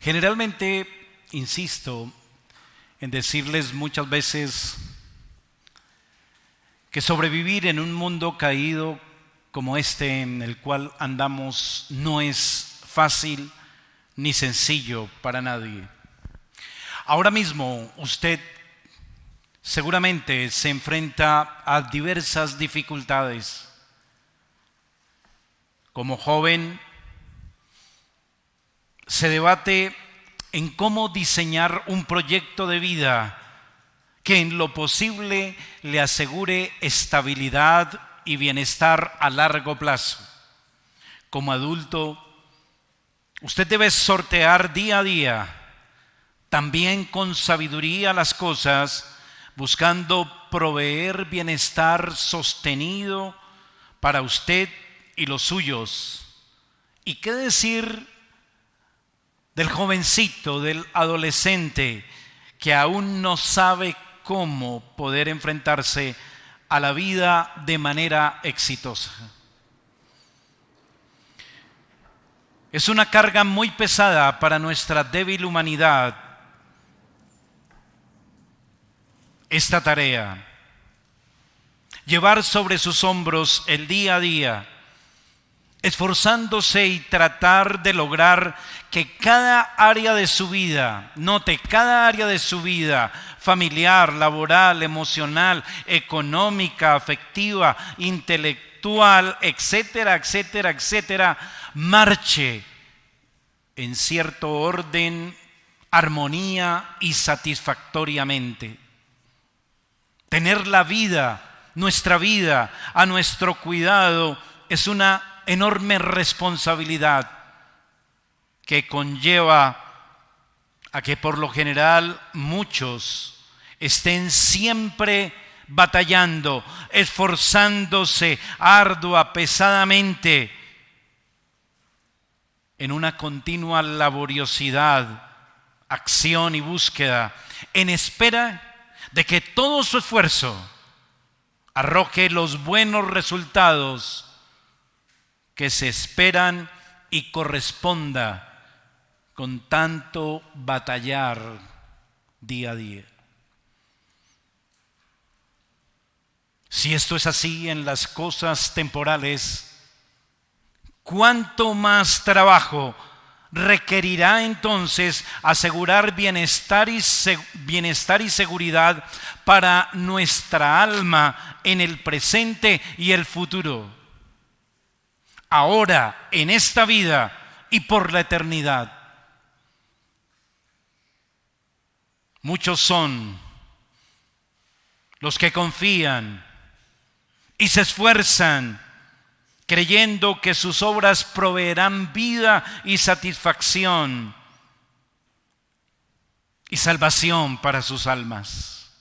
Generalmente insisto en decirles muchas veces que sobrevivir en un mundo caído como este en el cual andamos no es fácil ni sencillo para nadie. Ahora mismo usted seguramente se enfrenta a diversas dificultades. Como joven, se debate en cómo diseñar un proyecto de vida que en lo posible le asegure estabilidad y bienestar a largo plazo. Como adulto, usted debe sortear día a día, también con sabiduría las cosas, buscando proveer bienestar sostenido para usted y los suyos. ¿Y qué decir del jovencito, del adolescente que aún no sabe cómo poder enfrentarse a la vida de manera exitosa? Es una carga muy pesada para nuestra débil humanidad esta tarea. Llevar sobre sus hombros el día a día, esforzándose y tratar de lograr que cada área de su vida, note, cada área de su vida, familiar, laboral, emocional, económica, afectiva, intelectual, etcétera, etcétera, etcétera, marche en cierto orden, armonía y satisfactoriamente. Tener la vida, nuestra vida, a nuestro cuidado es una enorme responsabilidad que conlleva a que por lo general muchos estén siempre batallando, esforzándose ardua, pesadamente en una continua laboriosidad, acción y búsqueda, en espera de que todo su esfuerzo arroje los buenos resultados que se esperan y corresponda con tanto batallar día a día. Si esto es así en las cosas temporales, ¿cuánto más trabajo requerirá entonces asegurar bienestar y seguridad para nuestra alma en el presente y el futuro? Ahora, en esta vida y por la eternidad. Muchos son los que confían y se esfuerzan creyendo que sus obras proveerán vida y satisfacción y salvación para sus almas.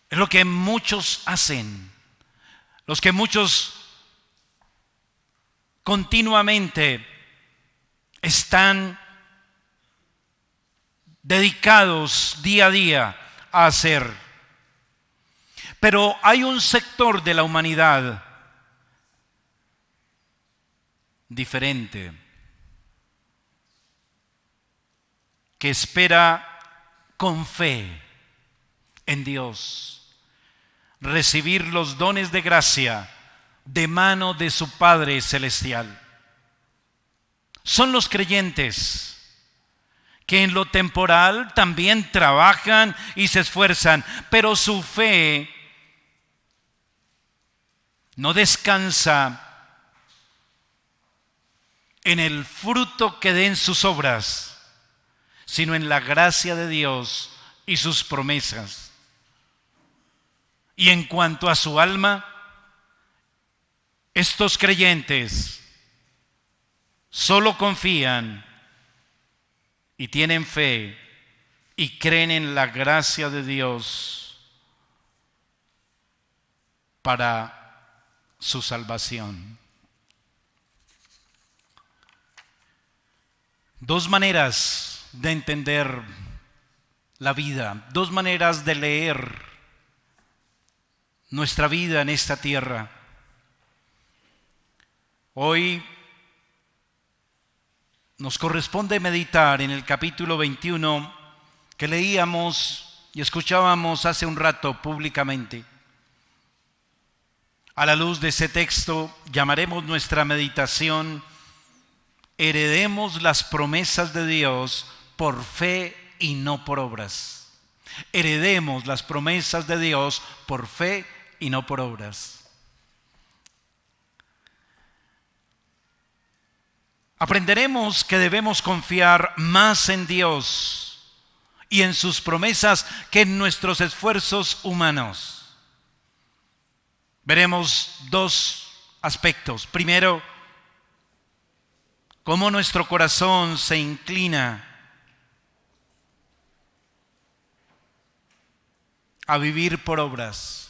Es lo que muchos hacen. Los que muchos continuamente están dedicados día a día a hacer. Pero hay un sector de la humanidad diferente que espera con fe en Dios recibir los dones de gracia de mano de su Padre Celestial. Son los creyentes que en lo temporal también trabajan y se esfuerzan, pero su fe no descansa en el fruto que den sus obras, sino en la gracia de Dios y sus promesas. Y en cuanto a su alma, estos creyentes solo confían y tienen fe y creen en la gracia de Dios para su salvación. Dos maneras de entender la vida, dos maneras de leer nuestra vida en esta tierra. Hoy nos corresponde meditar en el capítulo 21 que leíamos y escuchábamos hace un rato públicamente. A la luz de ese texto llamaremos nuestra meditación Heredemos las promesas de Dios por fe y no por obras. Heredemos las promesas de Dios por fe y no por obras. Aprenderemos que debemos confiar más en Dios y en sus promesas que en nuestros esfuerzos humanos. Veremos dos aspectos. Primero, cómo nuestro corazón se inclina a vivir por obras.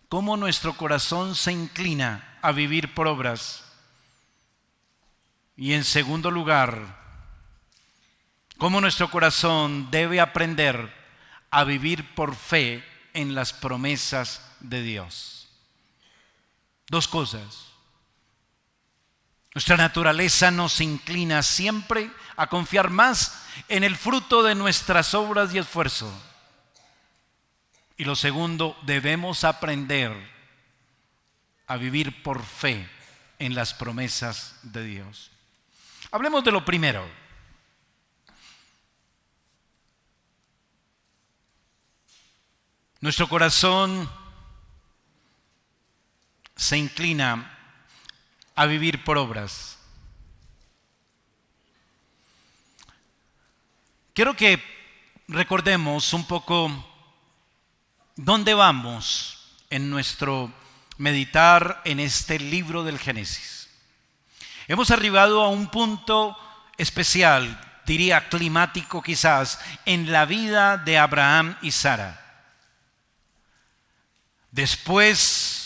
Cómo nuestro corazón se inclina a vivir por obras. Y en segundo lugar, cómo nuestro corazón debe aprender a vivir por fe en las promesas de Dios. Dos cosas. Nuestra naturaleza nos inclina siempre a confiar más en el fruto de nuestras obras y esfuerzo. Y lo segundo, debemos aprender a vivir por fe en las promesas de Dios. Hablemos de lo primero. Nuestro corazón se inclina a vivir por obras. Quiero que recordemos un poco dónde vamos en nuestro meditar en este libro del Génesis. Hemos arribado a un punto especial, diría climático quizás, en la vida de Abraham y Sara. Después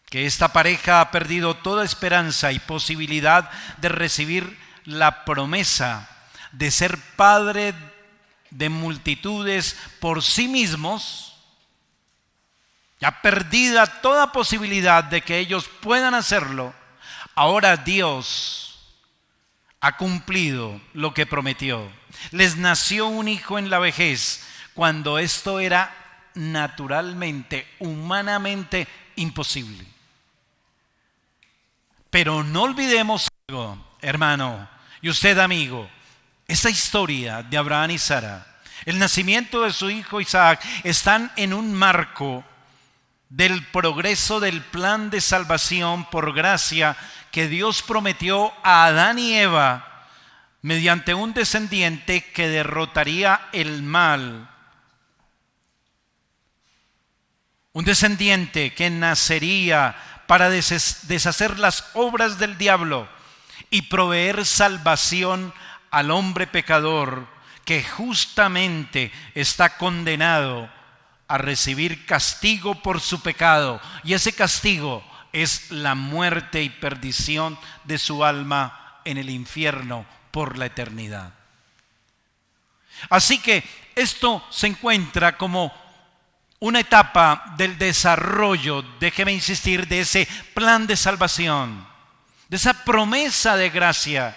que esta pareja ha perdido toda esperanza y posibilidad de recibir la promesa de ser padre de multitudes por sí mismos, ya perdida toda posibilidad de que ellos puedan hacerlo, ahora Dios ha cumplido lo que prometió. Les nació un hijo en la vejez, cuando esto era naturalmente, humanamente imposible. Pero no olvidemos algo, hermano, y usted, amigo, esta historia de Abraham y Sara, el nacimiento de su hijo Isaac, están en un marco del progreso del plan de salvación por gracia que Dios prometió a Adán y Eva mediante un descendiente que derrotaría el mal. Un descendiente que nacería para deshacer las obras del diablo y proveer salvación al hombre pecador que justamente está condenado a recibir castigo por su pecado. Y ese castigo es la muerte y perdición de su alma en el infierno por la eternidad. Así que esto se encuentra como una etapa del desarrollo, déjeme insistir, de ese plan de salvación, de esa promesa de gracia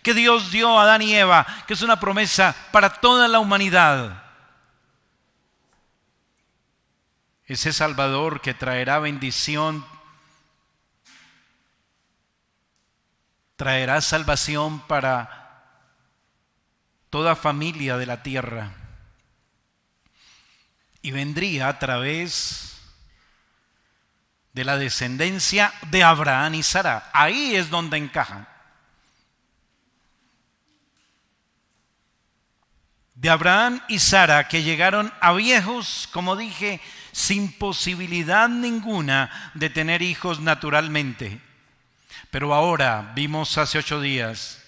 que Dios dio a Adán y Eva, que es una promesa para toda la humanidad. Ese Salvador que traerá bendición, traerá salvación para toda familia de la tierra. Y vendría a través de la descendencia de Abraham y Sara. Ahí es donde encajan. De Abraham y Sara, que llegaron a viejos, como dije, sin posibilidad ninguna de tener hijos naturalmente. Pero ahora, vimos hace 8 días,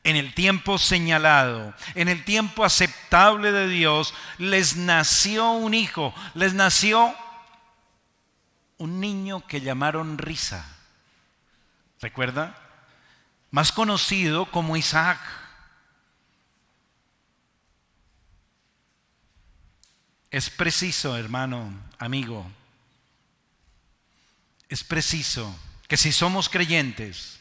en el tiempo señalado, en el tiempo aceptable de Dios, les nació un hijo, les nació un niño que llamaron Risa. ¿Recuerda? Más conocido como Isaac. Es preciso, hermano, amigo, es preciso que si somos creyentes,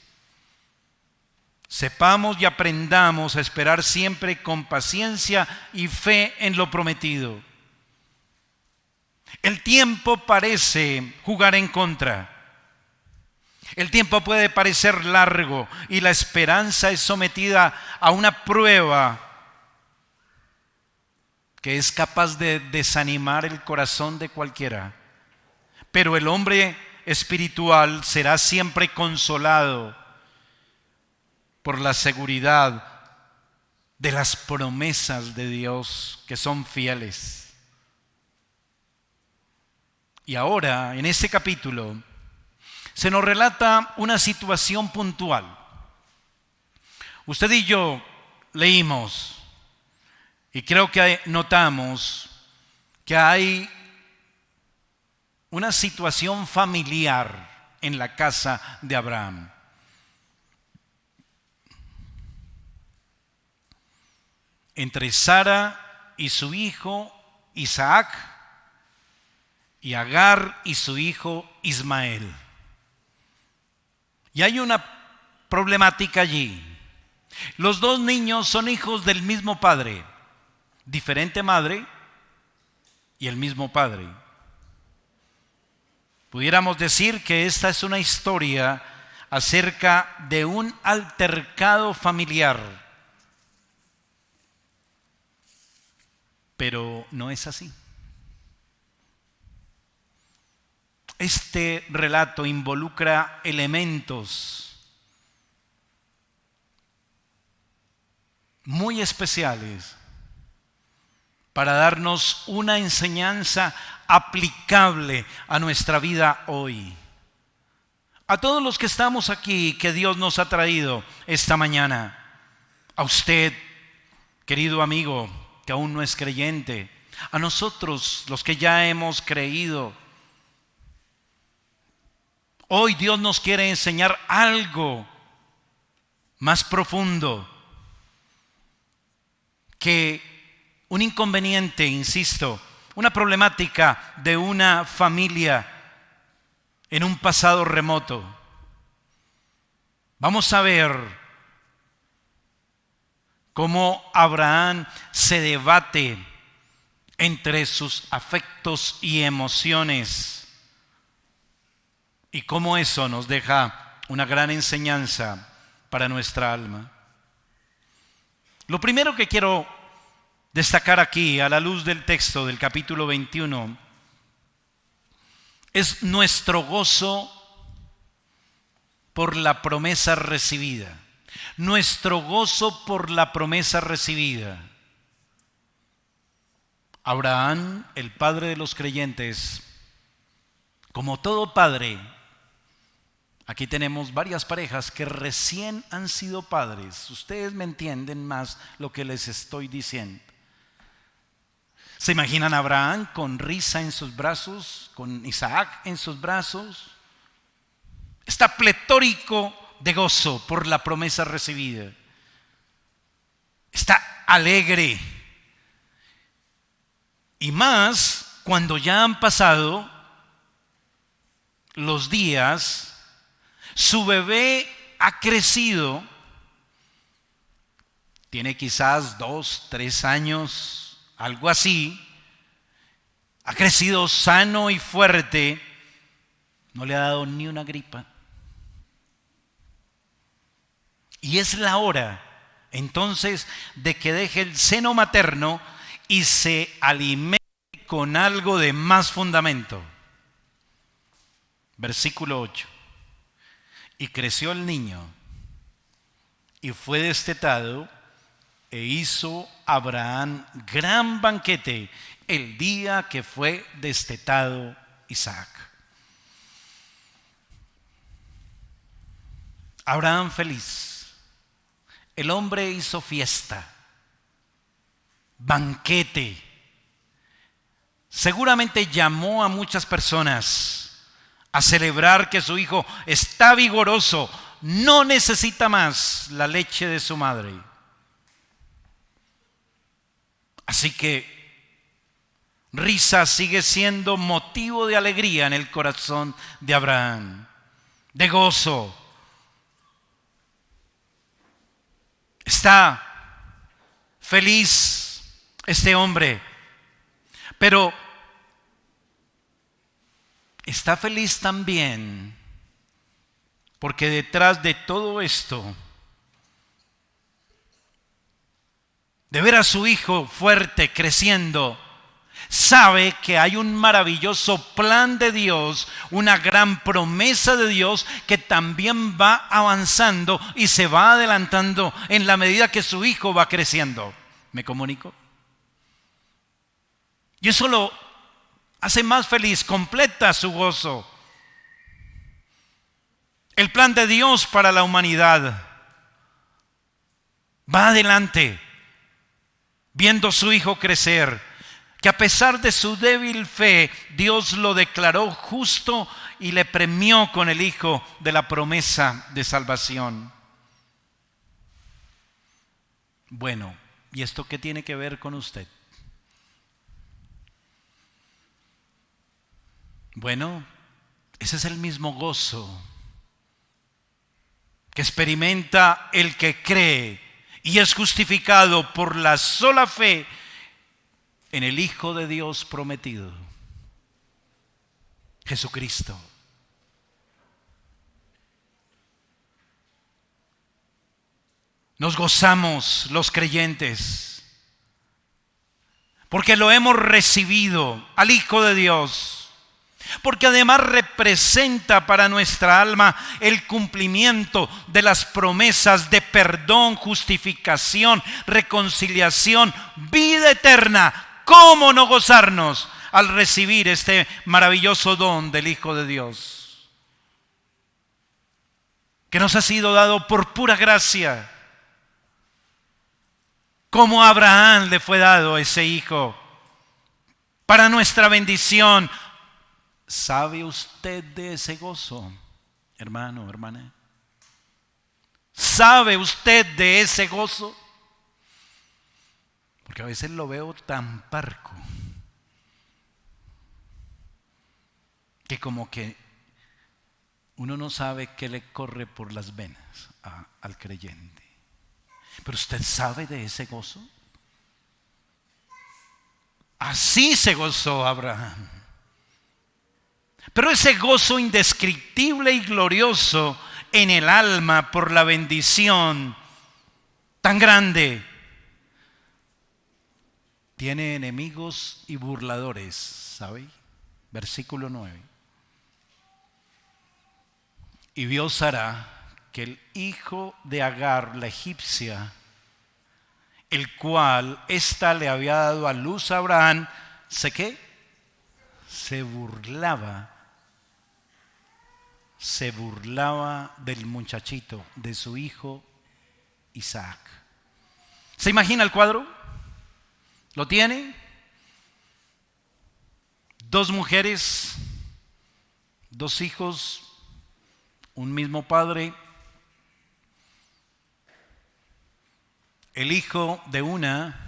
sepamos y aprendamos a esperar siempre con paciencia y fe en lo prometido. El tiempo parece jugar en contra. El tiempo puede parecer largo y la esperanza es sometida a una prueba que es capaz de desanimar el corazón de cualquiera. Pero el hombre espiritual será siempre consolado por la seguridad de las promesas de Dios que son fieles. Y ahora, en este capítulo, se nos relata una situación puntual. Usted y yo leímos y creo que notamos que hay una situación familiar en la casa de Abraham. Entre Sara y su hijo Isaac y Agar y su hijo Ismael. Y hay una problemática allí. Los dos niños son hijos del mismo padre, diferente madre y el mismo padre. Pudiéramos decir que esta es una historia acerca de un altercado familiar, pero no es así. Este relato involucra elementos muy especiales para darnos una enseñanza aplicable a nuestra vida hoy. A todos los que estamos aquí, que Dios nos ha traído esta mañana, a usted, querido amigo, que aún no es creyente, a nosotros, los que ya hemos creído, hoy Dios nos quiere enseñar algo más profundo que un inconveniente, insisto, una problemática de una familia en un pasado remoto. Vamos a ver cómo Abraham se debate entre sus afectos y emociones y cómo eso nos deja una gran enseñanza para nuestra alma. Lo primero que quiero destacar aquí a la luz del texto del capítulo 21 es nuestro gozo por la promesa recibida. Nuestro gozo por la promesa recibida. Abraham, el padre de los creyentes, como todo padre, aquí tenemos varias parejas que recién han sido padres. Ustedes me entienden más lo que les estoy diciendo. ¿Se imaginan a Abraham con risa en sus brazos, con Isaac en sus brazos? Está pletórico de gozo por la promesa recibida. Está alegre. Y más cuando ya han pasado los días, su bebé ha crecido, tiene quizás 2, 3 años, algo así, ha crecido sano y fuerte, no le ha dado ni una gripa. Y es la hora, entonces, de que deje el seno materno y se alimente con algo de más fundamento. Versículo 8. Y creció el niño y fue destetado e hizo Abraham gran banquete el día que fue destetado Isaac. Abraham feliz. El hombre hizo fiesta, banquete. Seguramente llamó a muchas personas a celebrar que su hijo está vigoroso, no necesita más la leche de su madre. Así que risa sigue siendo motivo de alegría en el corazón de Abraham, de gozo. Está feliz este hombre, pero está feliz también porque detrás de todo esto, de ver a su hijo fuerte, creciendo, sabe que hay un maravilloso plan de Dios, una gran promesa de Dios que también va avanzando y se va adelantando en la medida que su hijo va creciendo. ¿Me comunico? Y eso lo hace más feliz, completa su gozo. El plan de Dios para la humanidad va adelante, viendo su hijo crecer, que a pesar de su débil fe, Dios lo declaró justo y le premió con el hijo de la promesa de salvación. Bueno, ¿y esto qué tiene que ver con usted? Bueno, ese es el mismo gozo que experimenta el que cree y es justificado por la sola fe en el Hijo de Dios prometido, Jesucristo. Nos gozamos los creyentes porque lo hemos recibido al Hijo de Dios, porque además representa para nuestra alma el cumplimiento de las promesas de perdón, justificación, reconciliación, vida eterna. ¿Cómo no gozarnos al recibir este maravilloso don del Hijo de Dios, que nos ha sido dado por pura gracia? Como a Abraham le fue dado ese hijo para nuestra bendición. ¿Sabe usted de ese gozo, hermano, hermana? ¿Sabe usted de ese gozo? Porque a veces lo veo tan parco que como que uno no sabe qué le corre por las venas al creyente. Pero usted sabe de ese gozo. Así se gozó Abraham. Pero ese gozo indescriptible y glorioso en el alma por la bendición tan grande, tiene enemigos y burladores, ¿sabe? Versículo 9. Y vio Sara que el hijo de Agar, la egipcia, el cual ésta le había dado a luz a Abraham, ¿sé qué? Se burlaba del muchachito, de su hijo Isaac. ¿Se imagina el cuadro? ¿Lo tiene? Dos mujeres, dos hijos, un mismo padre. El hijo de una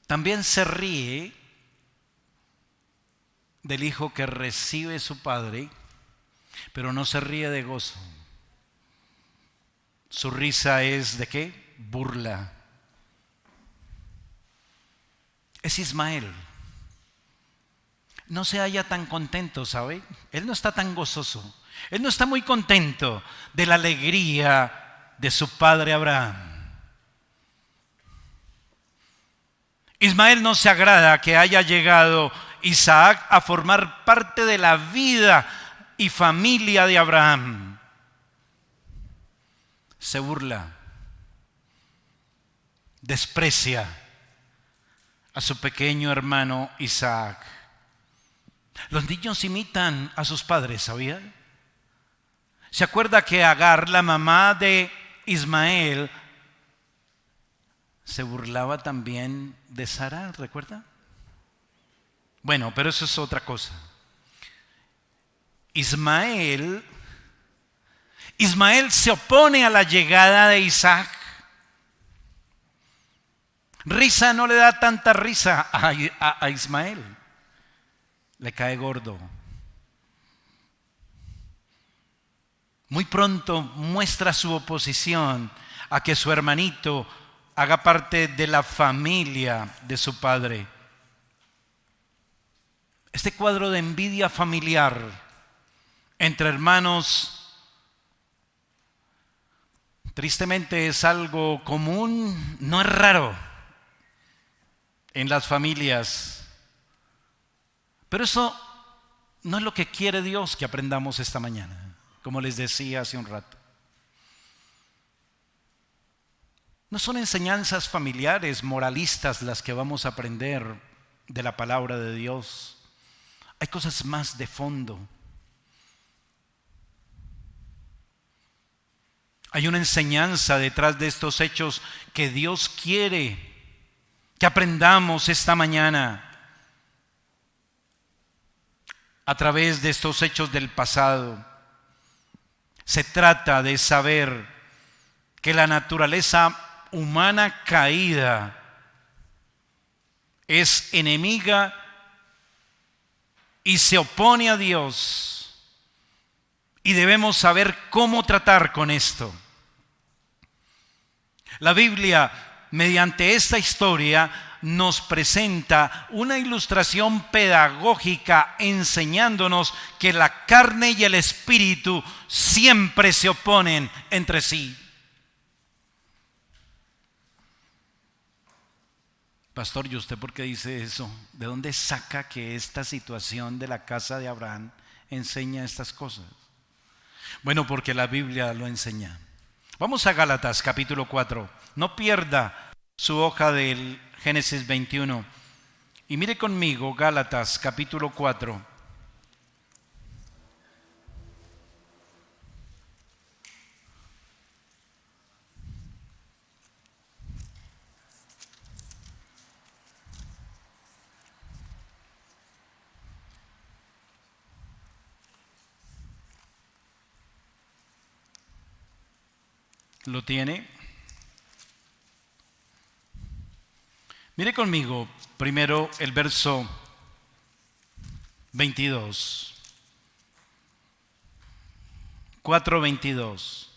también se ríe del hijo que recibe su padre, pero no se ríe de gozo. Su risa es ¿de qué? Burla. Es Ismael. No se halla tan contento, ¿sabe? Él no está tan gozoso. Él no está muy contento de la alegría de su padre Abraham. Ismael no se agrada que haya llegado Isaac a formar parte de la vida y familia de Abraham. Se burla, desprecia a su pequeño hermano Isaac. Los niños imitan a sus padres, ¿sabía? ¿Se acuerda que Agar, la mamá de Ismael, se burlaba también de Sara? ¿Recuerda? Bueno, pero eso es otra cosa. Ismael se opone a la llegada de Isaac. Risa no le da tanta risa a Ismael. Le cae gordo. muy pronto muestra su oposición a que su hermanito haga parte de la familia de su padre. Este cuadro de envidia familiar entre hermanos, tristemente es algo común, no es raro en las familias. Pero eso no es lo que quiere Dios que aprendamos esta mañana, como les decía hace un rato. No son enseñanzas familiares, moralistas las que vamos a aprender de la palabra de Dios. Hay cosas más de fondo. Hay una enseñanza detrás de estos hechos que Dios quiere que aprendamos esta mañana a través de estos hechos del pasado. Se trata de saber que la naturaleza humana caída es enemiga y se opone a Dios, y debemos saber cómo tratar con esto. La Biblia, mediante esta historia, nos presenta una ilustración pedagógica enseñándonos que la carne y el espíritu siempre se oponen entre sí. Pastor, ¿y usted por qué dice eso? ¿De dónde saca que esta situación de la casa de Abraham enseña estas cosas? Bueno, porque la Biblia lo enseña. Vamos a Gálatas capítulo 4. No pierda su hoja del Génesis 21. Y mire conmigo Gálatas capítulo 4. ¿Lo tiene? Mire conmigo primero el verso 22. 4:22.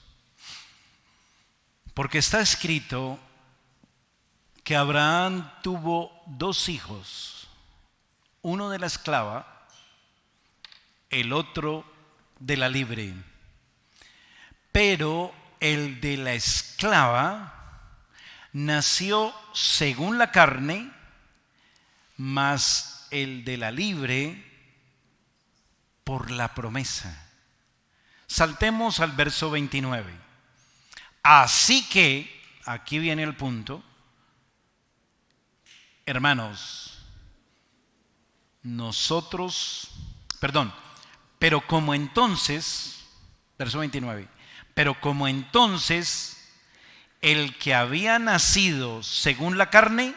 Porque está escrito que Abraham tuvo 2 hijos, uno de la esclava, el otro de la libre. Pero el de la esclava nació según la carne, mas el de la libre por la promesa. Saltemos al verso 29. Así que, aquí viene el punto, hermanos, pero como entonces, verso 29, pero como entonces el que había nacido según la carne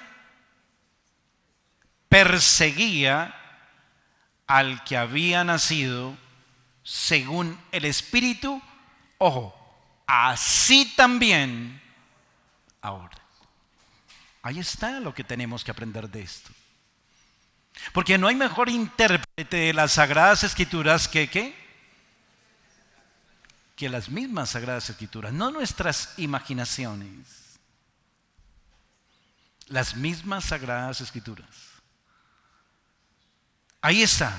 perseguía al que había nacido según el Espíritu, ojo, así también ahora. Ahí está lo que tenemos que aprender de esto. Porque no hay mejor intérprete de las Sagradas Escrituras que las mismas Sagradas Escrituras, no nuestras imaginaciones, las mismas Sagradas Escrituras. Ahí está.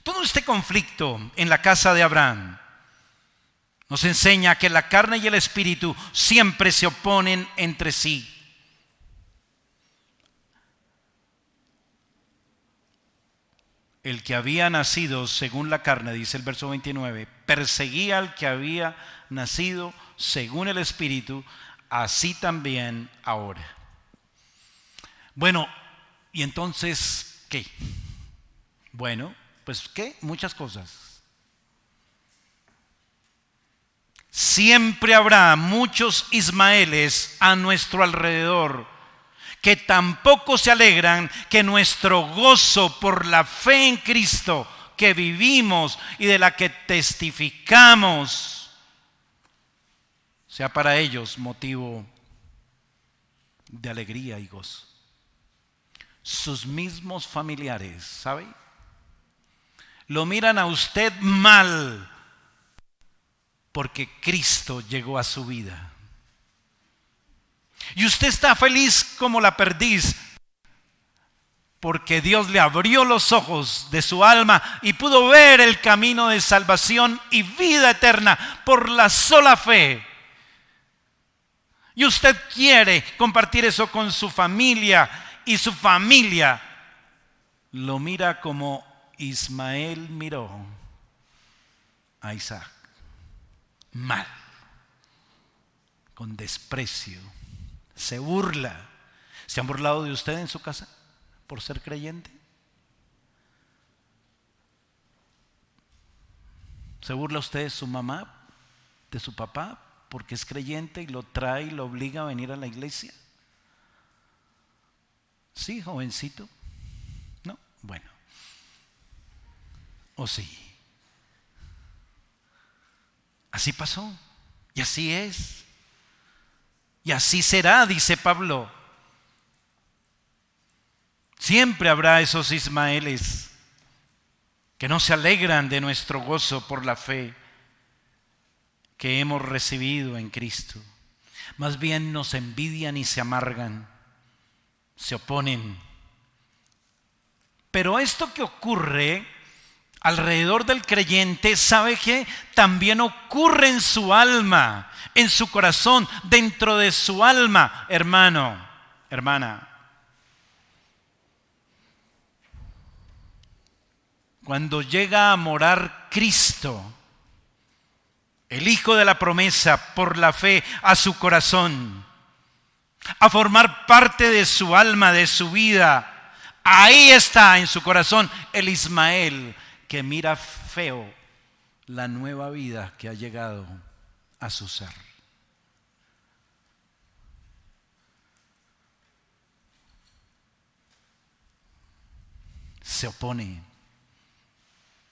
Todo este conflicto en la casa de Abraham nos enseña que la carne y el espíritu siempre se oponen entre sí. El que había nacido según la carne, dice el verso 29, perseguía al que había nacido según el Espíritu, así también ahora. Bueno, ¿y entonces qué? Bueno, pues ¿qué? Muchas cosas. Siempre habrá muchos Ismaeles a nuestro alrededor que tampoco se alegran que nuestro gozo por la fe en Cristo que vivimos y de la que testificamos sea para ellos motivo de alegría y gozo. Sus mismos familiares, ¿sabe? Lo miran a usted mal porque Cristo llegó a su vida. Y usted está feliz como la perdiz, porque Dios le abrió los ojos de su alma y pudo ver el camino de salvación y vida eterna por la sola fe. Y usted quiere compartir eso con su familia, y su familia lo mira como Ismael miró a Isaac, mal, con desprecio, se burla. ¿Se han burlado de usted en su casa por ser creyente? ¿Se burla usted de su mamá, de su papá, porque es creyente y lo trae y lo obliga a venir a la iglesia? Sí, jovencito. No, bueno. ¿O sí? Así pasó y así es. Y así será, dice Pablo. Siempre habrá esos Ismaeles que no se alegran de nuestro gozo por la fe que hemos recibido en Cristo. Más bien nos envidian y se amargan, se oponen. Pero esto que ocurre alrededor del creyente, ¿sabe qué? También ocurre en su alma, en su corazón, dentro de su alma, hermano, hermana. Cuando llega a morar Cristo, el Hijo de la promesa, por la fe, a su corazón, a formar parte de su alma, de su vida, ahí está en su corazón el Ismael que mira feo la nueva vida que ha llegado a su ser. Se opone.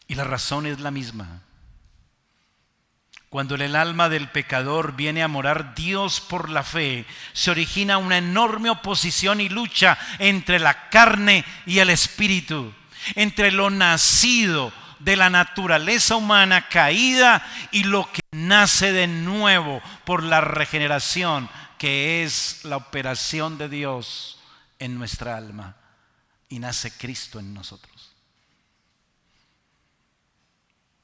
Y la razón es la misma. Cuando el alma del pecador viene a morar Dios por la fe, se origina una enorme oposición y lucha entre la carne y el espíritu, entre lo nacido de la naturaleza humana caída y lo que nace de nuevo por la regeneración, que es la operación de Dios en nuestra alma, y nace Cristo en nosotros.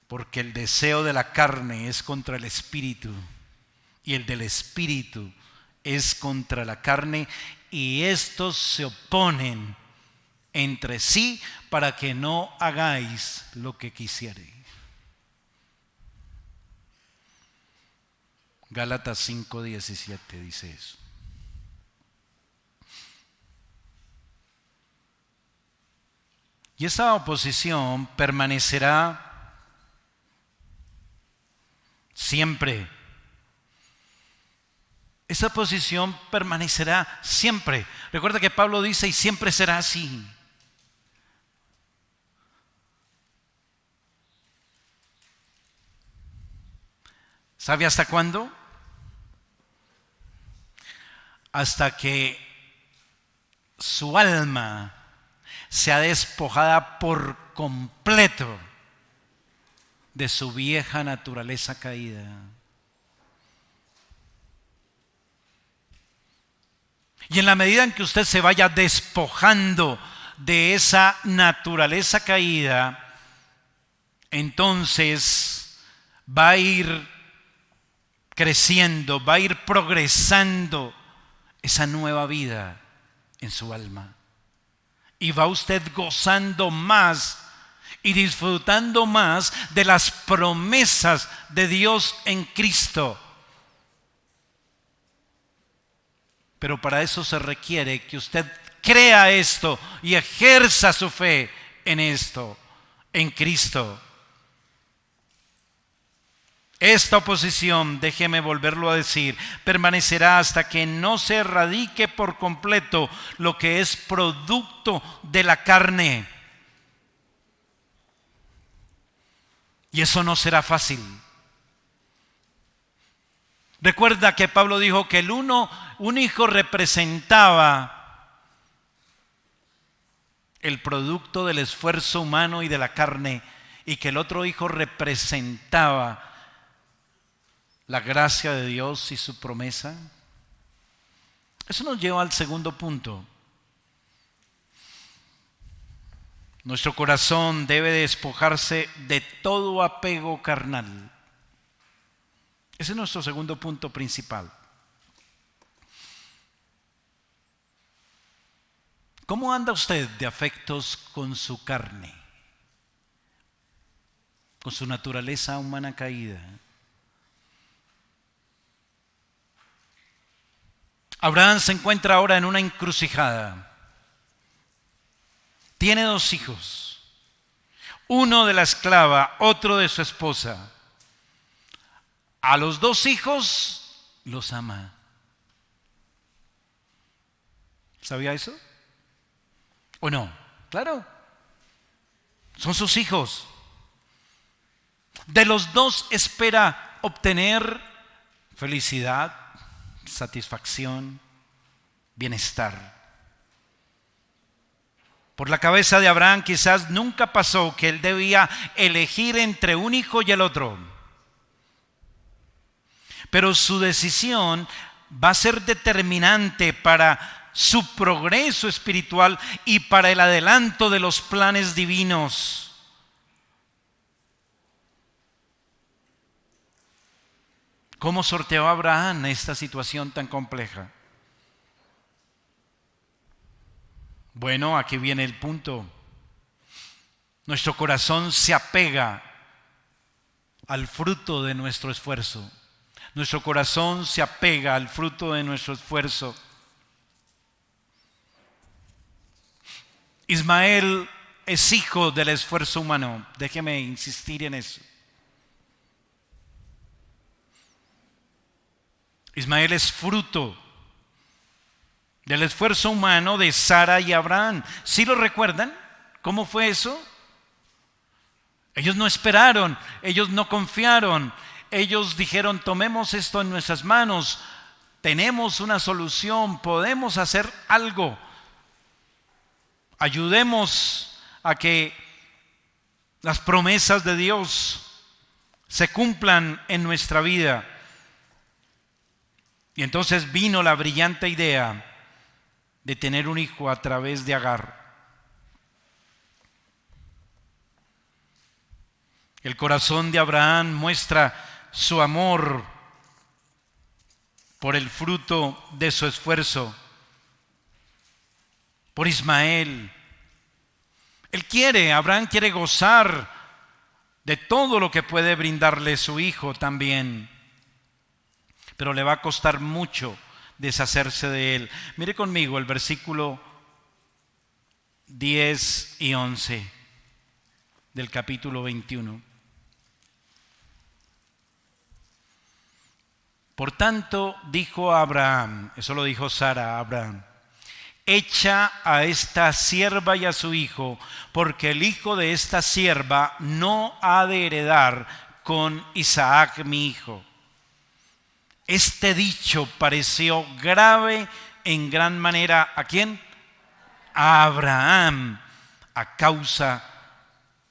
Porque el deseo de la carne es contra el espíritu y el del espíritu es contra la carne, y estos se oponen entre sí para que no hagáis lo que quisierais. Gálatas 5:17 dice eso. Y esa oposición permanecerá siempre. Esa posición permanecerá siempre. Recuerda que Pablo dice, y siempre será así. ¿Sabe hasta cuándo? Hasta que su alma sea despojada por completo de su vieja naturaleza caída. Y en la medida en que usted se vaya despojando de esa naturaleza caída, entonces va a ir creciendo, va a ir progresando esa nueva vida en su alma. Y va usted gozando más y disfrutando más de las promesas de Dios en Cristo. Pero para eso se requiere que usted crea esto y ejerza su fe en esto, en Cristo. Esta oposición, déjeme volverlo a decir, permanecerá hasta que no se erradique por completo lo que es producto de la carne. Y eso no será fácil. Recuerda que Pablo dijo que un hijo representaba el producto del esfuerzo humano y de la carne, y que el otro hijo representaba la gracia de Dios y su promesa. Eso nos lleva al segundo punto. Nuestro corazón debe despojarse de todo apego carnal. Ese es nuestro segundo punto principal. ¿Cómo anda usted de afectos con su carne? Con su naturaleza humana caída. Abraham se encuentra ahora en una encrucijada. Tiene 2 hijos. Uno de la esclava, otro de su esposa. A los 2 hijos los ama. ¿Sabía eso? ¿O no? Claro. Son sus hijos. De los 2 espera obtener felicidad, satisfacción, bienestar. Por la cabeza de Abraham quizás nunca pasó que él debía elegir entre un hijo y el otro. Pero su decisión va a ser determinante para su progreso espiritual y para el adelanto de los planes divinos. ¿Cómo sorteó Abraham esta situación tan compleja? Bueno, aquí viene el punto. Nuestro corazón se apega al fruto de nuestro esfuerzo. Nuestro corazón se apega al fruto de nuestro esfuerzo. Ismael es hijo del esfuerzo humano. Déjeme insistir en eso. Ismael es fruto del esfuerzo humano de Sara y Abraham. ¿Sí lo recuerdan? ¿Cómo fue eso? Ellos no esperaron, ellos no confiaron, ellos dijeron: tomemos esto en nuestras manos, tenemos una solución, podemos hacer algo. Ayudemos a que las promesas de Dios se cumplan en nuestra vida. Y entonces vino la brillante idea de tener un hijo a través de Agar. El corazón de Abraham muestra su amor por el fruto de su esfuerzo, por Ismael. Abraham quiere gozar de todo lo que puede brindarle su hijo también, pero le va a costar mucho deshacerse de él. Mire conmigo el versículo 10 y 11 del capítulo 21. Por tanto, dijo Abraham, eso lo dijo Sara a Abraham: echa a esta sierva y a su hijo, porque el hijo de esta sierva no ha de heredar con Isaac mi hijo. Este dicho pareció grave en gran manera. ¿A quién? A Abraham, a causa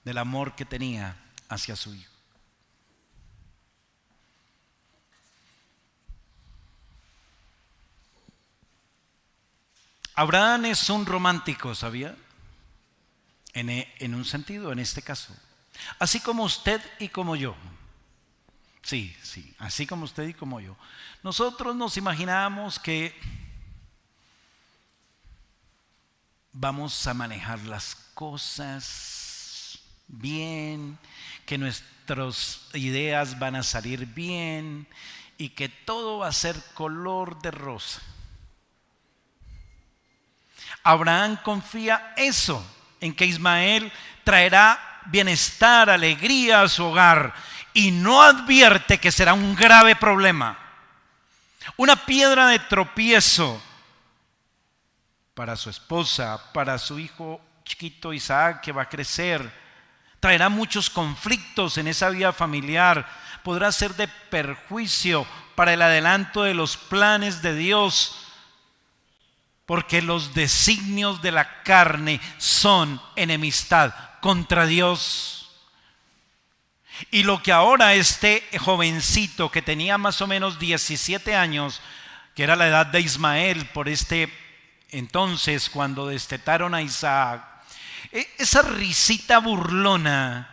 del amor que tenía hacia su hijo. Abraham es un romántico, ¿sabía? En un sentido, en este caso. Así como usted y como yo. Sí, así como usted y como yo. Nosotros nos imaginamos que vamos a manejar las cosas bien, que nuestras ideas van a salir bien y que todo va a ser color de rosa. Abraham confía eso, en que Ismael traerá bienestar, alegría a su hogar, y no advierte que será un grave problema, una piedra de tropiezo para su esposa, para su hijo chiquito Isaac, que va a crecer. Traerá muchos conflictos en esa vida familiar, podrá ser de perjuicio para el adelanto de los planes de Dios, porque los designios de la carne son enemistad contra Dios. Y lo que ahora este jovencito que tenía más o menos 17 años, que era la edad de Ismael por este entonces cuando destetaron a Isaac, esa risita burlona,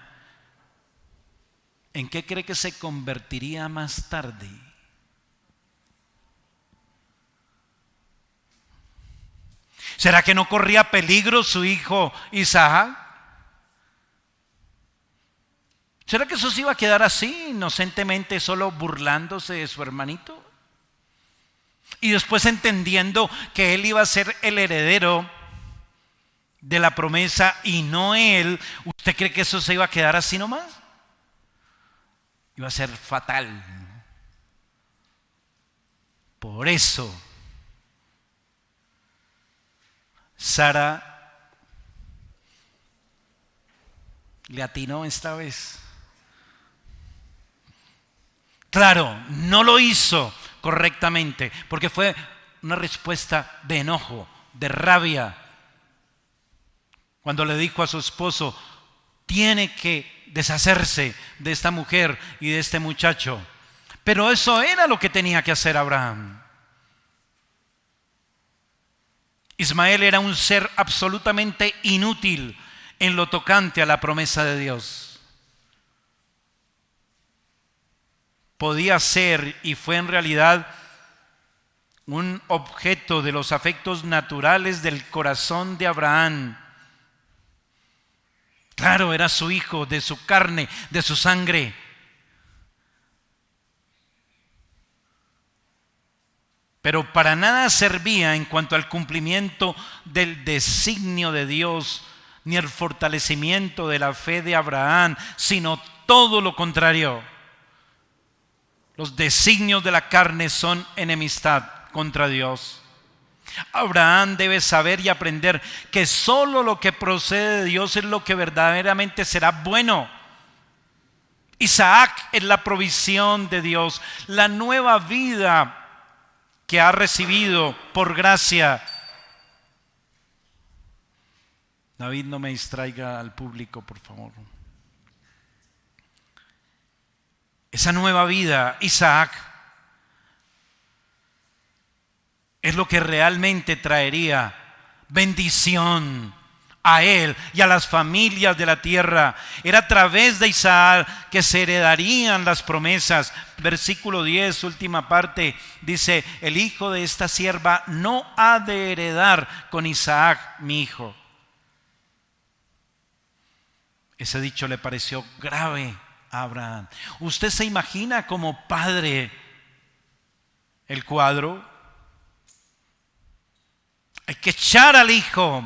¿en qué cree que se convertiría más tarde? ¿Será que no corría peligro su hijo Isaac? ¿Será que eso se iba a quedar así, inocentemente, solo burlándose de su hermanito? Y después entendiendo que él iba a ser el heredero de la promesa y no él, ¿usted cree que eso se iba a quedar así nomás? Iba a ser fatal. Por eso, Sara le atinó esta vez. Claro, no lo hizo correctamente, porque fue una respuesta de enojo, de rabia. Cuando le dijo a su esposo, tiene que deshacerse de esta mujer y de este muchacho. Pero eso era lo que tenía que hacer Abraham. Ismael era un ser absolutamente inútil en lo tocante a la promesa de Dios. Podía ser y fue en realidad un objeto de los afectos naturales del corazón de Abraham. Claro, era su hijo, de su carne, de su sangre. Pero para nada servía en cuanto al cumplimiento del designio de Dios, ni el fortalecimiento de la fe de Abraham, sino todo lo contrario. Los designios de la carne son enemistad contra Dios. Abraham debe saber y aprender que solo lo que procede de Dios es lo que verdaderamente será bueno. Isaac es la provisión de Dios, la nueva vida que ha recibido por gracia. David, no me distraiga al público, por favor. Esa nueva vida, Isaac, es lo que realmente traería bendición a él y a las familias de la tierra. Era a través de Isaac que se heredarían las promesas. Versículo 10, última parte, dice: el hijo de esta sierva no ha de heredar con Isaac, mi hijo. Ese dicho le pareció grave a Abraham. ¿Usted se imagina como padre el cuadro? Hay que echar al hijo.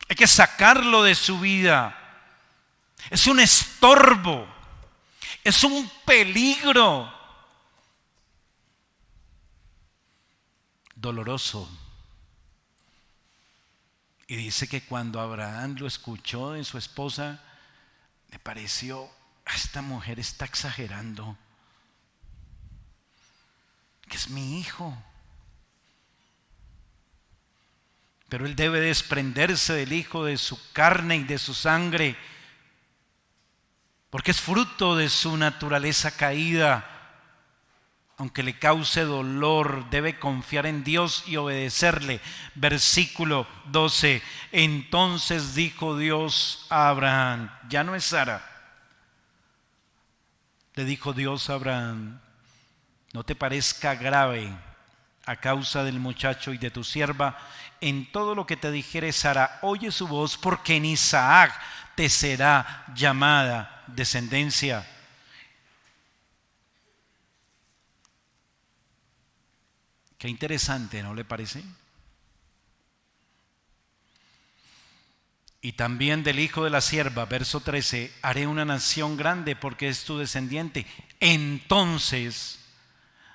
Hay que sacarlo de su vida. Es un estorbo. Es un peligro. Doloroso. Y dice que cuando Abraham lo escuchó de su esposa, le pareció: esta mujer está exagerando, que es mi hijo. Pero él debe desprenderse del hijo de su carne y de su sangre, porque es fruto de su naturaleza caída. Aunque le cause dolor, debe confiar en Dios y obedecerle. Versículo 12. Entonces dijo Dios a Abraham, ya no es Sara. Le dijo Dios a Abraham: no te parezca grave a causa del muchacho y de tu sierva. En todo lo que te dijere Sara, oye su voz, porque en Isaac te será llamada descendencia. Qué interesante, ¿no le parece? Y también del hijo de la sierva, verso 13, haré una nación grande porque es tu descendiente. Entonces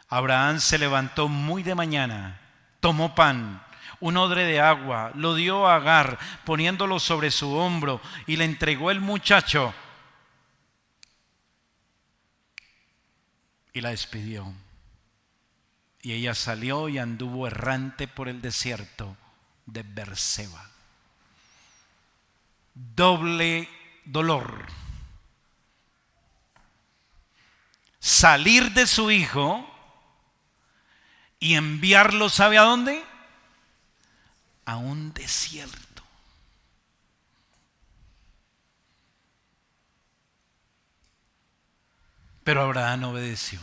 Abraham se levantó muy de mañana, tomó pan, un odre de agua, lo dio a Agar, poniéndolo sobre su hombro, y le entregó el muchacho y la despidió. Y ella salió y anduvo errante por el desierto de Berseba. Doble dolor. Salir de su hijo y enviarlo, ¿sabe a dónde? A un desierto. Pero Abraham obedeció.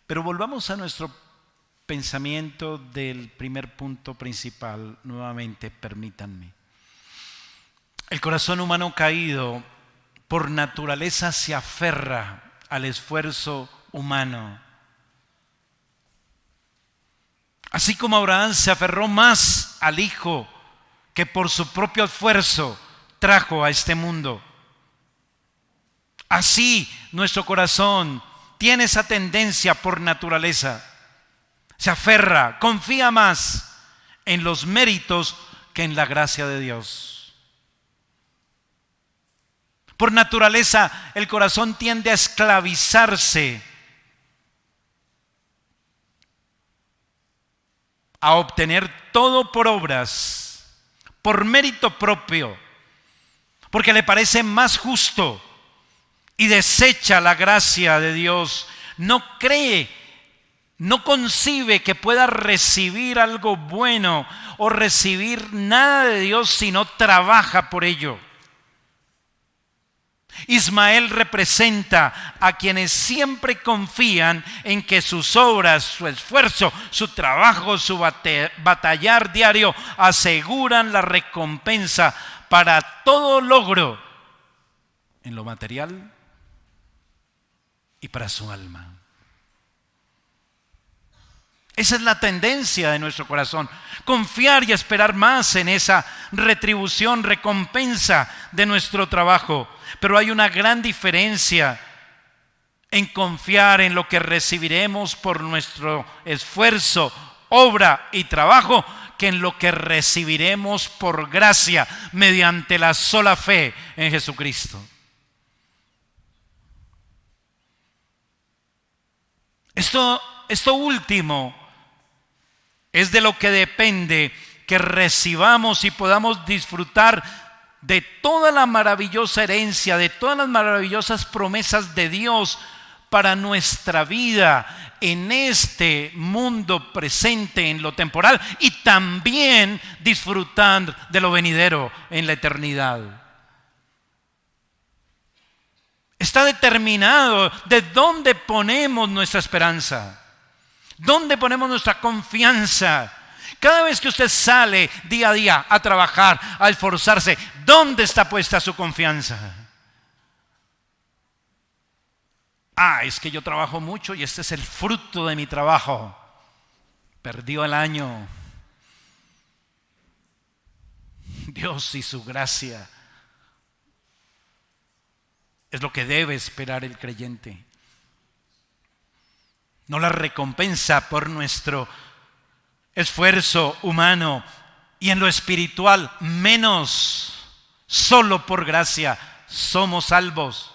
Pero volvamos a nuestro pensamiento del primer punto principal. Nuevamente, permítanme. El corazón humano caído por naturaleza se aferra al esfuerzo humano. Así como Abraham se aferró más al hijo que por su propio esfuerzo trajo a este mundo. Así nuestro corazón tiene esa tendencia por naturaleza. Se aferra, confía más en los méritos que en la gracia de Dios. Por naturaleza el corazón tiende a esclavizarse, a obtener todo por obras, por mérito propio, porque le parece más justo y desecha la gracia de Dios. No cree, no concibe que pueda recibir algo bueno o recibir nada de Dios si no trabaja por ello. Ismael representa a quienes siempre confían en que sus obras, su esfuerzo, su trabajo, su batallar diario aseguran la recompensa para todo logro en lo material y para su alma. Esa es la tendencia de nuestro corazón, confiar y esperar más en esa retribución, recompensa de nuestro trabajo. Pero hay una gran diferencia en confiar en lo que recibiremos por nuestro esfuerzo, obra y trabajo, que en lo que recibiremos por gracia mediante la sola fe en Jesucristo. Esto último es de lo que depende que recibamos y podamos disfrutar de toda la maravillosa herencia, de todas las maravillosas promesas de Dios para nuestra vida en este mundo presente, en lo temporal, y también disfrutar de lo venidero en la eternidad. Está determinado de dónde ponemos nuestra esperanza. ¿Dónde ponemos nuestra confianza? Cada vez que usted sale día a día a trabajar, a esforzarse, ¿dónde está puesta su confianza? Es que yo trabajo mucho y este es el fruto de mi trabajo. Perdió el año. Dios y su gracia es lo que debe esperar el creyente. No la recompensa por nuestro esfuerzo humano, y en lo espiritual menos. Solo por gracia somos salvos.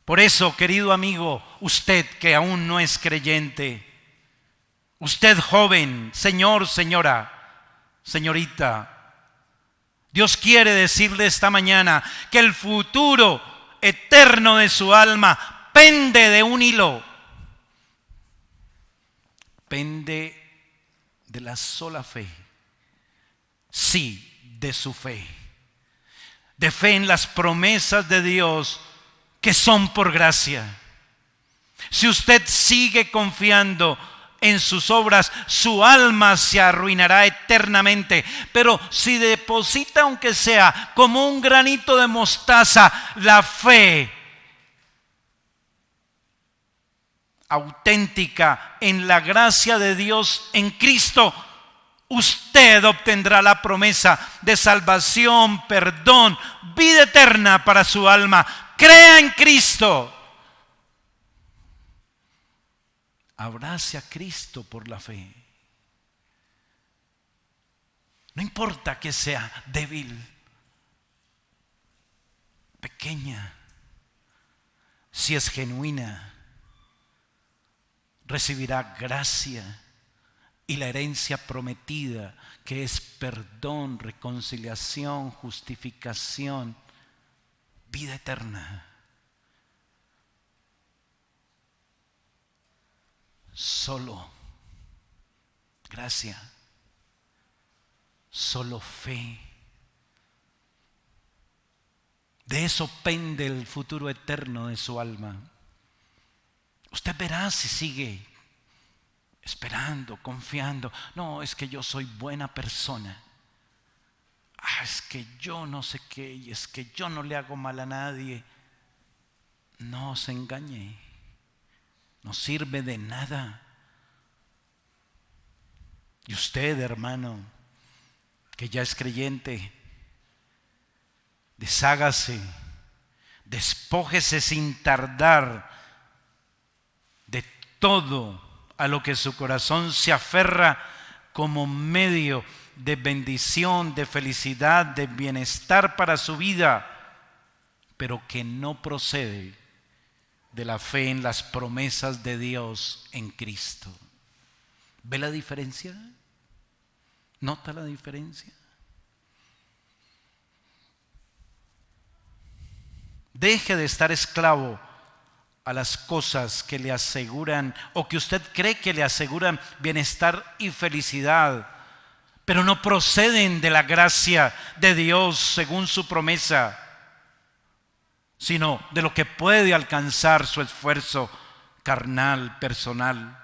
Por eso, querido amigo, usted que aún no es creyente, usted joven, señor, señora, señorita, Dios quiere decirle esta mañana que el futuro eterno de su alma pende de un hilo. Pende de la sola fe. Sí, de su fe. De fe en las promesas de Dios que son por gracia. Si usted sigue confiando en sus obras, su alma se arruinará eternamente. Pero si deposita, aunque sea como un granito de mostaza, la fe auténtica en la gracia de Dios en Cristo, usted obtendrá la promesa de salvación, perdón, vida eterna para su alma. Crea en Cristo. Abrace a Cristo por la fe. No importa que sea débil, pequeña, si es genuina, recibirá gracia y la herencia prometida, que es perdón, reconciliación, justificación, vida eterna. Solo gracia, solo fe. De eso pende el futuro eterno de su alma. Usted verá si sigue esperando, confiando. No, es que yo soy buena persona. Es que yo no sé qué, y es que yo no le hago mal a nadie. No se engañe. No sirve de nada. Y usted, hermano, que ya es creyente, deshágase, despójese sin tardar de todo a lo que su corazón se aferra como medio de bendición, de felicidad, de bienestar para su vida, pero que no procede de la fe en las promesas de Dios en Cristo. ¿Ve la diferencia? ¿Nota la diferencia? Deje de estar esclavo a las cosas que le aseguran o que usted cree que le aseguran bienestar y felicidad, pero no proceden de la gracia de Dios según su promesa, sino de lo que puede alcanzar su esfuerzo carnal, personal.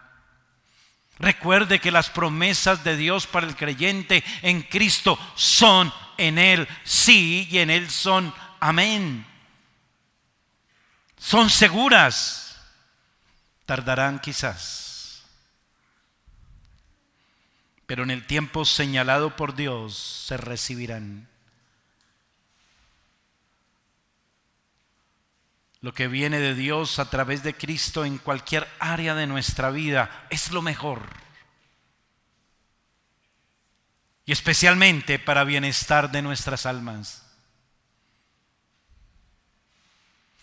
Recuerde que las promesas de Dios para el creyente en Cristo son en Él sí y en Él son amén. Son seguras. Tardarán quizás, pero en el tiempo señalado por Dios se recibirán. Lo que viene de Dios a través de Cristo en cualquier área de nuestra vida es lo mejor. Y especialmente para bienestar de nuestras almas.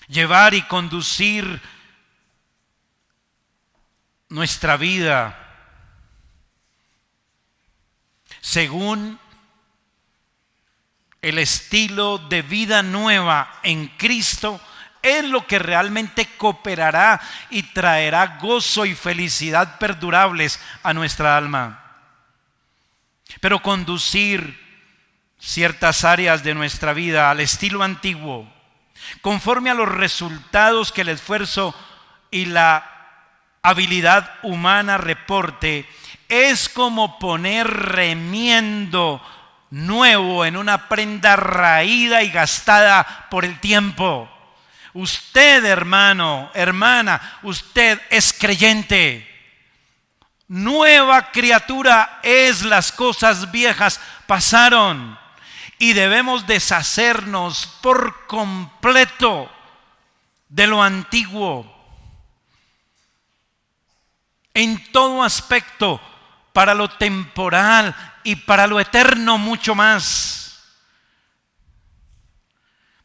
Llevar y conducir nuestra vida según el estilo de vida nueva en Cristo es lo que realmente cooperará y traerá gozo y felicidad perdurables a nuestra alma. Pero conducir ciertas áreas de nuestra vida al estilo antiguo, conforme a los resultados que el esfuerzo y la habilidad humana reporte, es como poner remiendo nuevo en una prenda raída y gastada por el tiempo. Usted, hermano, hermana, usted es creyente. Nueva criatura es, las cosas viejas pasaron. Y debemos deshacernos por completo de lo antiguo. En todo aspecto, para lo temporal y para lo eterno mucho más.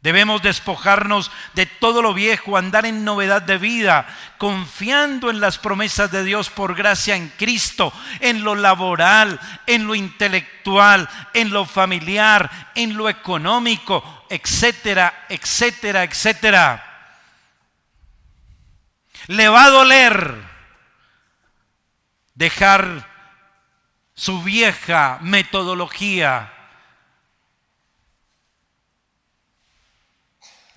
Debemos despojarnos de todo lo viejo, andar en novedad de vida, confiando en las promesas de Dios por gracia en Cristo, en lo laboral, en lo intelectual, en lo familiar, en lo económico, etcétera, etcétera, etcétera. Le va a doler dejar su vieja metodología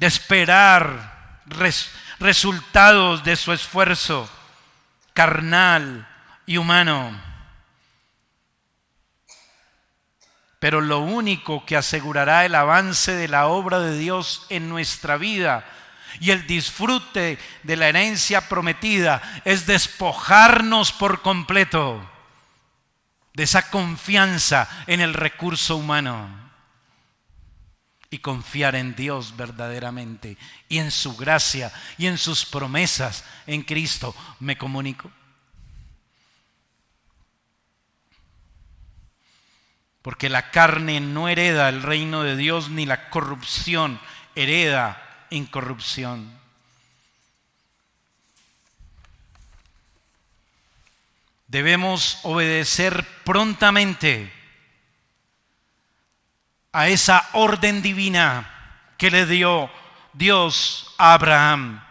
de esperar resultados de su esfuerzo carnal y humano. Pero lo único que asegurará el avance de la obra de Dios en nuestra vida y el disfrute de la herencia prometida es despojarnos por completo de esa confianza en el recurso humano y confiar en Dios verdaderamente y en su gracia y en sus promesas en Cristo. ¿Me comunico? Porque la carne no hereda el reino de Dios, ni la corrupción hereda incorrupción. Debemos obedecer prontamente a esa orden divina que le dio Dios a Abraham.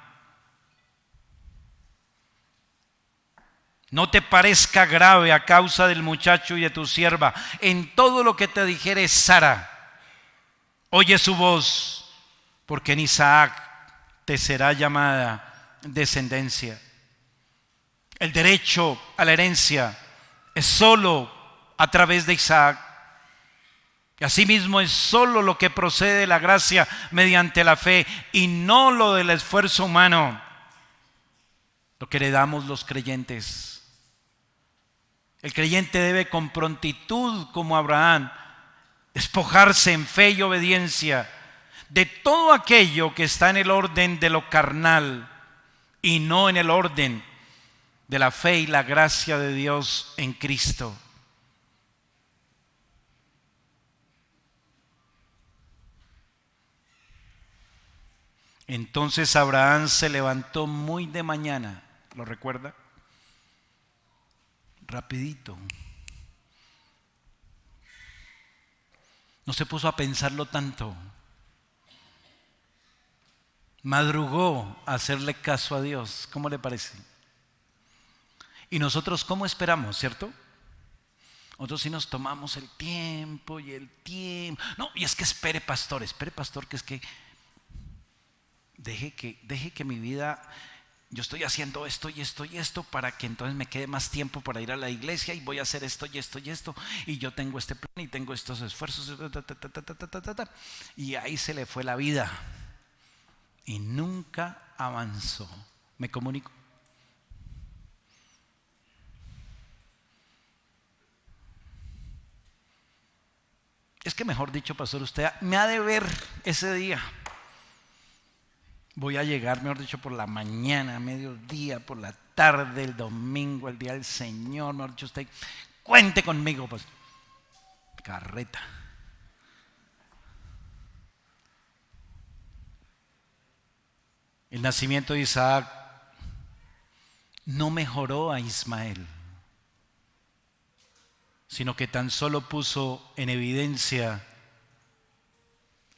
No te parezca grave a causa del muchacho y de tu sierva. En todo lo que te dijere Sara, oye su voz, porque en Isaac te será llamada descendencia. El derecho a la herencia es solo a través de Isaac. Y asimismo es solo lo que procede de la gracia mediante la fe y no lo del esfuerzo humano, lo que heredamos los creyentes. El creyente debe con prontitud, como Abraham, despojarse en fe y obediencia de todo aquello que está en el orden de lo carnal y no en el orden de la fe y la gracia de Dios en Cristo. Entonces Abraham se levantó muy de mañana, ¿lo recuerda? Rapidito. No se puso a pensarlo tanto. Madrugó a hacerle caso a Dios. ¿Cómo le parece? Y nosotros, ¿cómo esperamos, cierto? Nosotros sí nos tomamos el tiempo y el tiempo. No, y es que espere pastor, que es que deje que mi vida, yo estoy haciendo esto y esto y esto para que entonces me quede más tiempo para ir a la iglesia y voy a hacer esto y esto y esto y yo tengo este plan y tengo estos esfuerzos y ahí se le fue la vida y nunca avanzó. ¿Me comunico? Es que mejor dicho, pastor, usted me ha de ver ese día. Voy a llegar, mejor dicho, por la mañana, a mediodía, por la tarde, el domingo, el día del Señor. Mejor dicho, usted cuente conmigo, pues. Carreta. El nacimiento de Isaac no mejoró a Ismael, sino que tan solo puso en evidencia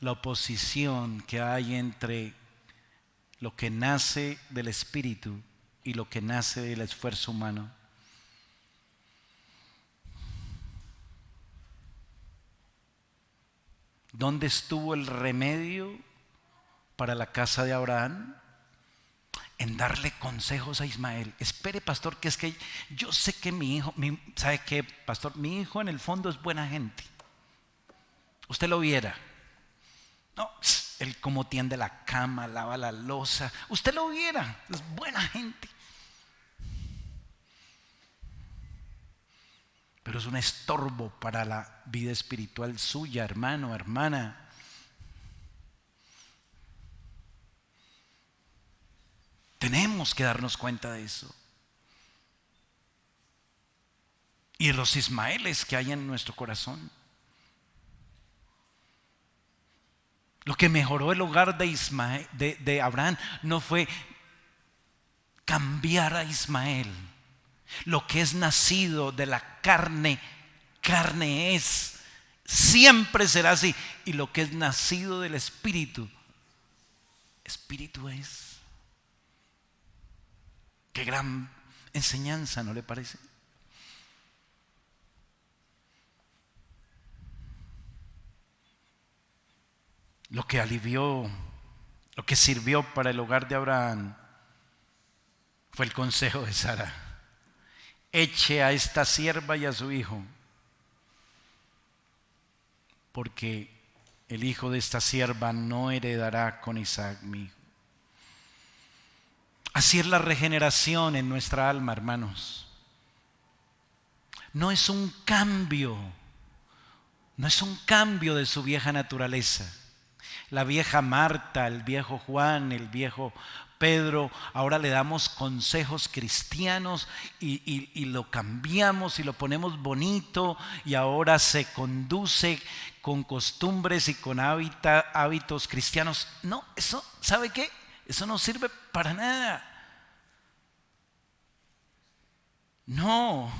la oposición que hay entre lo que nace del espíritu y lo que nace del esfuerzo humano. ¿Dónde estuvo el remedio para la casa de Abraham? En darle consejos a Ismael. Espere, pastor, que es que yo sé que mi hijo, ¿sabe qué, pastor? Mi hijo en el fondo es buena gente. Usted lo viera. No, él como tiende la cama, lava la loza. Usted lo viera, es buena gente. Pero es un estorbo para la vida espiritual suya, hermano, hermana. Tenemos que darnos cuenta de eso. Y de los Ismaeles que hay en nuestro corazón. Lo que mejoró el hogar de Abraham no fue cambiar a Ismael. Lo que es nacido de la carne, carne es. Siempre será así. Y lo que es nacido del Espíritu, Espíritu es. Qué gran enseñanza, ¿no le parece? Lo que alivió, lo que sirvió para el hogar de Abraham fue el consejo de Sara. Eche a esta sierva y a su hijo, porque el hijo de esta sierva no heredará con Isaac mi hijo. Así es la regeneración en nuestra alma, hermanos. No es un cambio, no es un cambio de su vieja naturaleza. La vieja Marta, el viejo Juan, el viejo Pedro, ahora le damos consejos cristianos y lo cambiamos y lo ponemos bonito y ahora se conduce con costumbres y con hábitos cristianos. No, eso, ¿sabe qué? Eso no sirve para nada. No,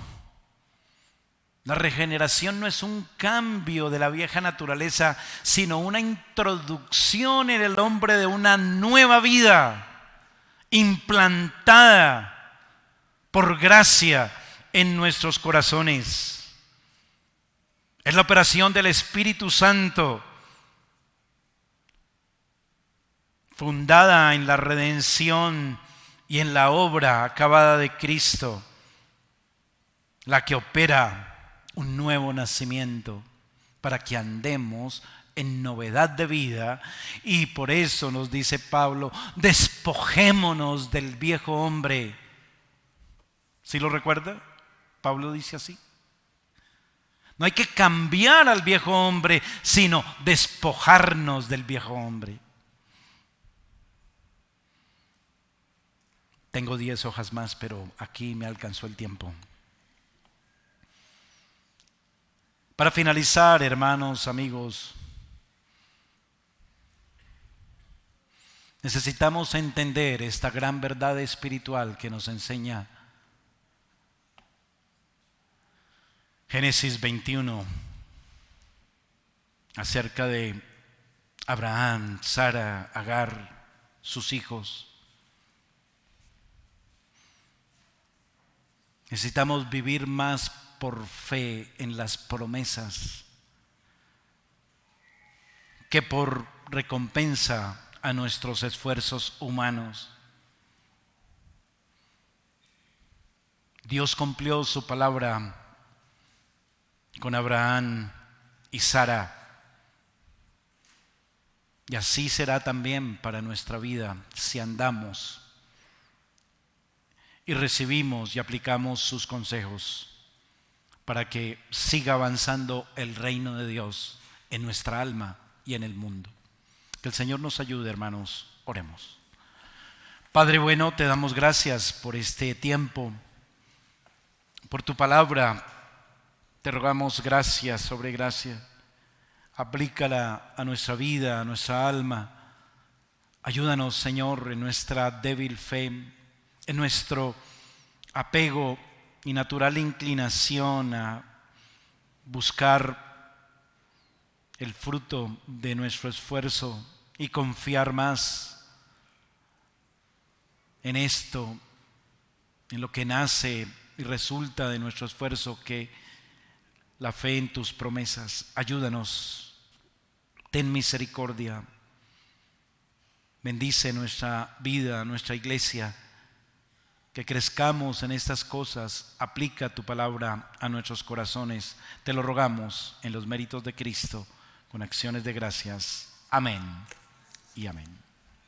la regeneración no es un cambio de la vieja naturaleza, sino una introducción en el hombre de una nueva vida, implantada por gracia en nuestros corazones. Es la operación del Espíritu Santo, fundada en la redención y en la obra acabada de Cristo, la que opera un nuevo nacimiento para que andemos en novedad de vida. Y por eso nos dice Pablo, despojémonos del viejo hombre. ¿Sí lo recuerda? Pablo dice así. No hay que cambiar al viejo hombre, sino despojarnos del viejo hombre. Tengo 10 hojas más, pero aquí me alcanzó el tiempo. Para finalizar, hermanos, amigos, necesitamos entender esta gran verdad espiritual que nos enseña Génesis 21 acerca de Abraham, Sara, Agar, sus hijos. Necesitamos vivir más por fe en las promesas que por recompensa a nuestros esfuerzos humanos. Dios cumplió su palabra con Abraham y Sara, y así será también para nuestra vida si andamos y recibimos y aplicamos sus consejos para que siga avanzando el reino de Dios en nuestra alma y en el mundo. Que el Señor nos ayude, hermanos. Oremos. Padre bueno, te damos gracias por este tiempo, por tu palabra. Te rogamos gracia sobre gracia. Aplícala a nuestra vida, a nuestra alma. Ayúdanos, Señor, en nuestra débil fe, en nuestro apego y natural inclinación a buscar el fruto de nuestro esfuerzo y confiar más en esto, en lo que nace y resulta de nuestro esfuerzo, que la fe en tus promesas. Ayúdanos, ten misericordia, bendice nuestra vida, nuestra iglesia, que crezcamos en estas cosas. Aplica tu palabra a nuestros corazones. Te lo rogamos en los méritos de Cristo, con acciones de gracias. Amén y amén.